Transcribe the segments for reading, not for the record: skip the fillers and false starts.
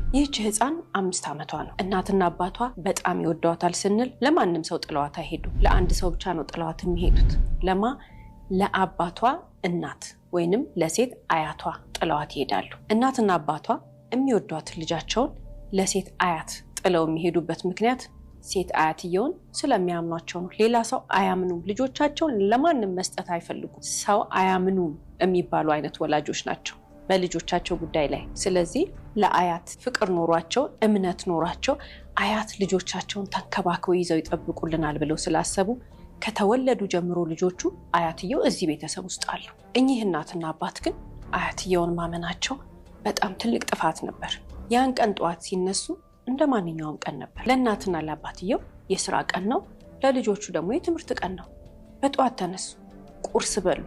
ይህች ህፃን 5 ዓመቷ ነው። እናትና አባቷ በጣም ይወዷታል ስንል ለማንም ሰው ጥለዋት አይሄዱ። ለአንድ ሰው ብቻ ነው ጥለዋት የሚሄዱት። ለአባቷ እናት ወይንም ለሴት አያቷ ጥለዋት ይሄዳሉ። እናትና አባቷ የሚወዷት ልጃቸውን ለሴት አያት ጥለው የሚሄዱበት ምክንያት ሴት አያትየውን ስለሚያምኗቸው ነው። ሌላ ሰው አያምኑም። ልጆቻቸውን ለማንም መስጠት አይፈልጉም። ሰው አያምኑም የሚባሉ አይነት ወላጆች ናቸው በልጆቻቸው ጉዳይ ላይ። ስለዚህ ለአያት ፍቅር ኖሯቸው እምነት ኖሯቸው አያት ልጆቻቸውን ተንከባክበው ይዘው ይጠብቁልናል ብለው ስላሰቡ ከተወለዱ ጀምሮ ልጆቹ አያትየው እዚህ ቤተሰብ ውስጥ አሉ። እኚህ እናትና አባት ግን አያትየውን ማመናቸው በጣም ትልቅ ጥፋት ነበር። ያን ቀን ጠዋት ሲነሱ እንደማንኛውም ቀን ነበር። ለእናትና ለአባትየው የሥራ ቀን ነው፣ ለልጆቹ ደግሞ የትምህርት ቀን ነው። በጠዋት ተነሱ፣ ቁርስ በሉ፣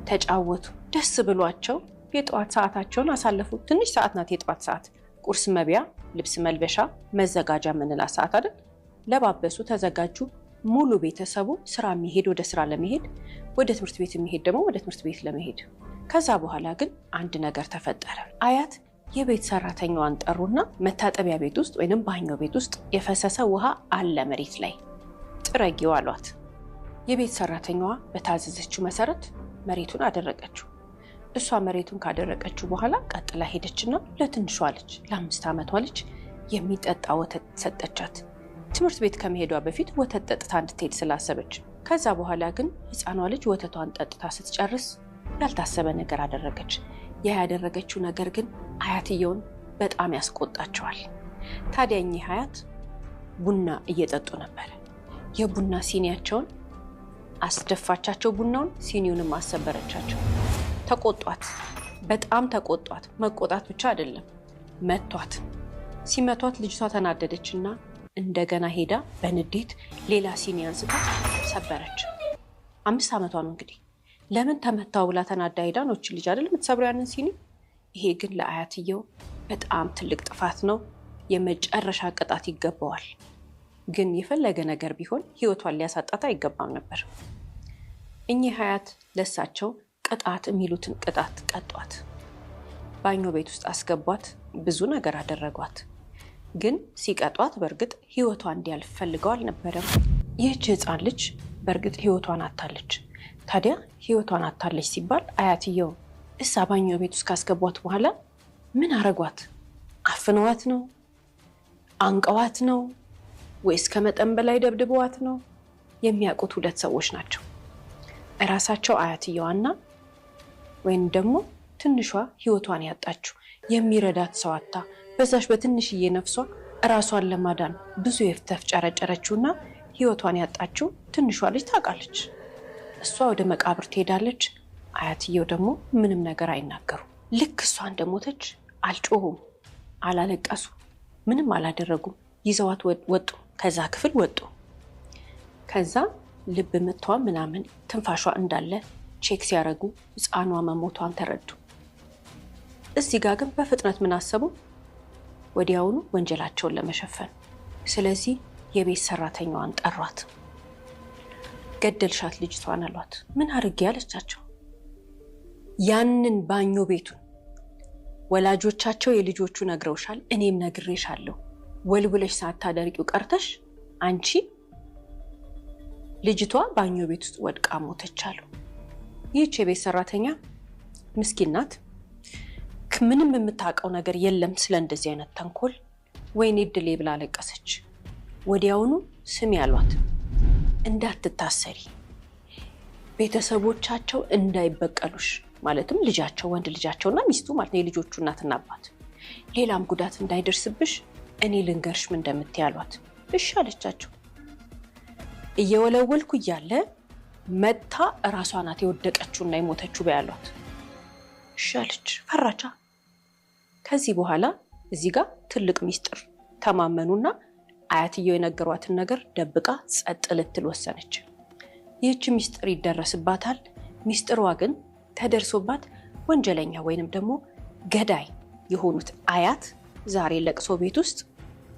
ተጫወቱ፣ ደስ ብሏቸው የጠዋት ሰዓታቸውን አሳለፉ። ትንሽ ሰዓት ናት የጠዋት ሰዓት። ቁርስ መብያ፣ ልብስ መልበሻ፣ መዘጋጃ ምንላ ሰዓት አይደል? ለባበሱ፣ ተዘጋጁ። ሙሉ ቤተሰቡ ስራ የሚሄድ ወደ ስራ ለመሄድ፣ ወደ ትምህርት ቤት የሚሄድ ደግሞ ወደ ትምህርት ቤት ለመሄድ። ከዛ በኋላ ግን አንድ ነገር ተፈጠረ። አያት የቤት ሰራተኛዋን ጠሩና መታጠቢያ ቤት ውስጥ ወይንም ባኞ ቤት ውስጥ የፈሰሰ ውሃ አለ መሬት ላይ ጥረጊው አሏት። የቤት ሰራተኛዋ በታዘዘችው መሰረት መሬቱን አደረቀችው። እሷ መሬቱን ካደረቀችው በኋላ ቀጥላ ሄደችና ለትንሿ ልጅ ለ5 ዓመቷ ልጅ የሚጠጣ ወተት ሰጠቻት። ትምህርት ቤት ከመሄዷ በፊት ወተት ጠጥታ እንድትሄድ ስላሰበች። ከዛ በኋላ ግን ህፃኗ ልጅ ወተቷን ጠጥታ ስትጨርስ ያልታሰበ ነገር አደረገች። ያ ያደረገችው ነገር ግን አያትየውን በጣም ያስቆጣቸዋል። ታዲያ እኚህ አያት ቡና እየጠጡ ነበር። የቡና ሲኒያቸውን አስደፋቻቸው። ቡናውን ሲኒውንም አሰበረቻቸው። ተቆጧት፣ በጣም ተቆጧት። መቆጣት ብቻ አይደለም መቷት። ሲመቷት ልጅቷ ተናደደችና እንደገና ሄዳ በንዴት ሌላ ሲኒ አንስታ ሰበረች። 5 ዓመቷ ነው እንግዲህ። ለምን ተመታው ብላ ተናዳ ሄዳ ነው እቺ ልጅ አይደል የምትሰብረው ያንን ሲኒ። ይሄ ግን ለአያትየው በጣም ትልቅ ጥፋት ነው። የመጨረሻ ቅጣት ይገባዋል። ግን የፈለገ ነገር ቢሆን ህይወቷን ሊያሳጣት አይገባም ነበር። እኚህ አያት ለሳቸው ቅጣት የሚሉትን ቅጣት ቀጧት። ባኞ ቤት ውስጥ አስገቧት። ብዙ ነገር አደረጓት። ግን ሲቀጧት በእርግጥ ህይወቷ እንዲያልፍ ፈልገው አልነበረም። ይህች ህፃን ልጅ በእርግጥ ህይወቷን አታለች። ታዲያ ህይወቷን አታለች ሲባል አያትየው እሳ ባኞ ቤት ውስጥ ካስገቧት በኋላ ምን አረጓት? አፍነዋት ነው? አንቀዋት ነው? ወይስ ከመጠን በላይ ደብድበዋት ነው? የሚያውቁት 2 ሰዎች ናቸው። እራሳቸው አያትየዋና ወይም ደግሞ ትንሿ ህይወቷን ያጣችው የሚረዳት ሰው አጣ በዛሽ በትንሽዬ ነፍሷ ራሷን ለማዳን ብዙ የተፍጨረጨረችውና ህይወቷን ያጣችው ትንሿ ልጅ ታውቃለች። እሷ ወደ መቃብር ትሄዳለች። አያትየው ደግሞ ምንም ነገር አይናገሩ። ልክ እሷ እንደሞተች አልጮሁም፣ አላለቀሱ፣ ምንም አላደረጉም። ይዘዋት ወጡ፣ ከዛ ክፍል ወጡ። ከዛ ልብ ምቷ ምናምን ትንፋሿ እንዳለ ቼክ ሲያረጉ ህፃኗ መሞቷን ተረዱ። እዚህ ጋር ግን በፍጥነት ምን አሰቡ? ወዲያውኑ ወንጀላቸውን ለመሸፈን። ስለዚህ የቤት ሰራተኛዋን ጠሯት። ገደልሻት ልጅቷን አሏት። ምን አድርጌ ያለቻቸው? ያንን ባኞ ቤቱን ወላጆቻቸው የልጆቹ ነግረውሻል፣ እኔም ነግሬሻለሁ። ወልውለሽ ሳታደርቂው ቀርተሽ አንቺ ልጅቷ ባኞ ቤት ውስጥ ወድቃ ሞተች አሉ። ይህች የቤት ሰራተኛ ምስኪን ናት። ምንም የምታውቀው ነገር የለም ስለ እንደዚህ አይነት ተንኮል። ወይኔ ድሌ ብላ አለቀሰች። ወዲያውኑ ስም ያሏት እንዳትታሰሪ፣ ቤተሰቦቻቸው እንዳይበቀሉሽ፣ ማለትም ልጃቸው ወንድ ልጃቸውና ሚስቱ ማለት ነው የልጆቹ እናትና አባት፣ ሌላም ጉዳት እንዳይደርስብሽ እኔ ልንገርሽ ምን እንደምትይ አሏት። እሺ አለቻቸው። እየወለወልኩ እያለ መታ ራሷ ናት የወደቀችውና የሞተችው በያሏት። እሺ አለች። ፈራቻ። ከዚህ በኋላ እዚህ ጋር ትልቅ ሚስጥር ተማመኑና አያትየው የነገሯትን ነገር ደብቃ ጸጥ ልትል ወሰነች። ይህች ሚስጥር ይደረስባታል። ሚስጥሯ ግን ተደርሶባት ወንጀለኛ ወይንም ደግሞ ገዳይ የሆኑት አያት ዛሬ ለቅሶ ቤት ውስጥ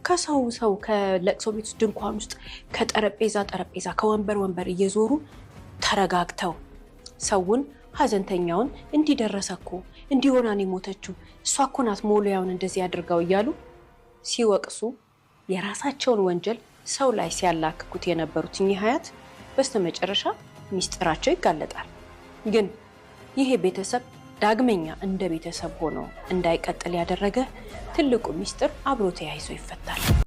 ከሰው ከለቅሶ ቤት ውስጥ ድንኳን ውስጥ ከጠረጴዛ ከወንበር እየዞሩ ተረጋግተው ሰውን ሀዘንተኛውን እንዲደረሰኮ እንዲሆናን የሞተችው እሷ እኮ ናት ሞሎያውን እንደዚህ አድርጋው እያሉ ሲወቅሱ የራሳቸውን ወንጀል ሰው ላይ ሲያላክኩት የነበሩት እኚህ አያት በስተመጨረሻ ሚስጥራቸው ይጋለጣል። ግን ይሄ ቤተሰብ ዳግመኛ እንደ ቤተሰብ ሆኖ እንዳይቀጥል ያደረገ ትልቁ ሚስጥር አብሮ ተያይዞ ይፈታል።